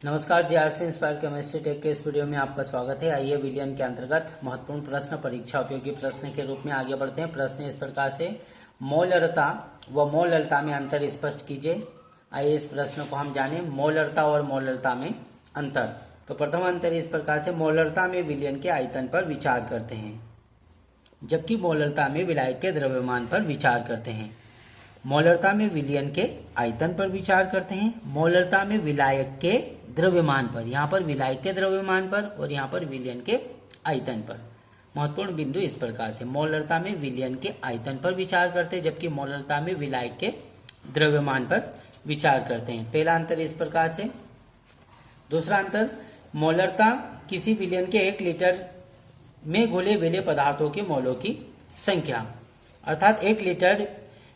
नमस्कार, GRC inspire chemistry take के इस वीडियो में आपका स्वागत है। आइए विलियन के अंतर्गत महत्वपूर्ण प्रश्न परीक्षा उपयोगी प्रश्न के रूप में आगे बढ़ते हैं। प्रश्न इस प्रकार से, मोलरता व मोललता में अंतर स्पष्ट कीजिए। आइए इस प्रश्न को हम जानें, मोलरता और मोललता में अंतर। तो प्रथम अंतर इस प्रकार से, मोलरता में विलयन के आयतन पर विचार करते हैं, जबकि मोललता में विलायक के द्रव्यमान पर विचार करते हैं। मोलरता में विलयन के आयतन पर विचार करते हैं, मोलरता में विलायक के द्रव्यमान पर। यहाँ पर विलायक के द्रव्यमान पर और यहाँ पर विलयन के आयतन पर। महत्वपूर्ण बिंदु इस प्रकार से, मोलरता में विलयन के आयतन पर विचार करते हैं, जबकि मोलरता में विलायक के द्रव्यमान पर विचार करते हैं। पहला अंतर इस प्रकार से। दूसरा अंतर, मोलरता किसी विलयन के 1 लीटर में घुले मिले पदार्थों के मोलों की संख्या, अर्थात 1 लीटर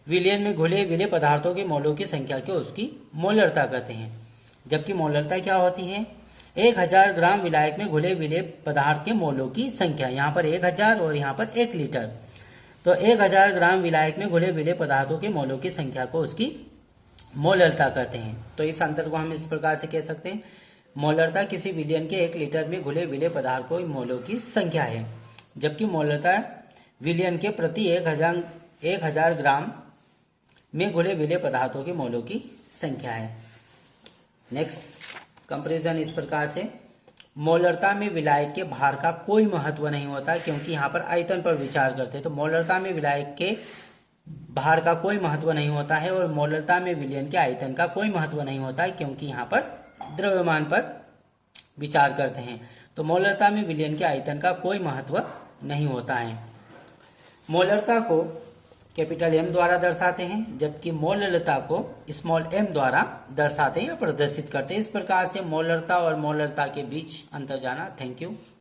विलयन में घुले मिले पदार्थों के मोलों की संख्या को उसकी मोलरता कहते हैं। जबकि मोलरता क्या होती है? 1000 ग्राम विलायक में घुले मिले पदार्थ के मोलों की संख्या। यहाँ पर 1000 और यहाँ पर 1 लीटर, तो 1000 ग्राम विलायक में घुले मिले पदार्थों के मोलों की संख्या को उसकी मोलरता कहते हैं। तो इस अंतर को हम इस प्रकार से कह सकते हैं, मोलरता किसी विलयन के 1 लीटर में घुले मिले पदार्थ को मोलों की संख्या है, जबकि मोलरता विलयन के प्रति 1000 ग्राम में घुले मिले पदार्थों के मोलों की संख्या है। नेक्स्ट कंपैरिजन इस प्रकार से, मोलरता में विलायक के भार का कोई महत्व नहीं होता, क्योंकि यहाँ पर आयतन पर विचार करते हैं। तो मोलरता में विलायक के भार का कोई महत्व नहीं होता है, और मोलरता में विलयन के आयतन का कोई महत्व नहीं होता है, क्योंकि यहाँ पर द्रव्यमान पर विचार करते हैं। तो मोलरता में विलयन के आयतन का कोई महत्व नहीं होता है। मोलरता को कैपिटल M द्वारा दर्शाते हैं, जबकि मोललता को स्मॉल m द्वारा दर्शाते हैं या प्रदर्शित करते हैं। इस प्रकार से मोलरता और मोललता के बीच अंतर जाना। Thank you.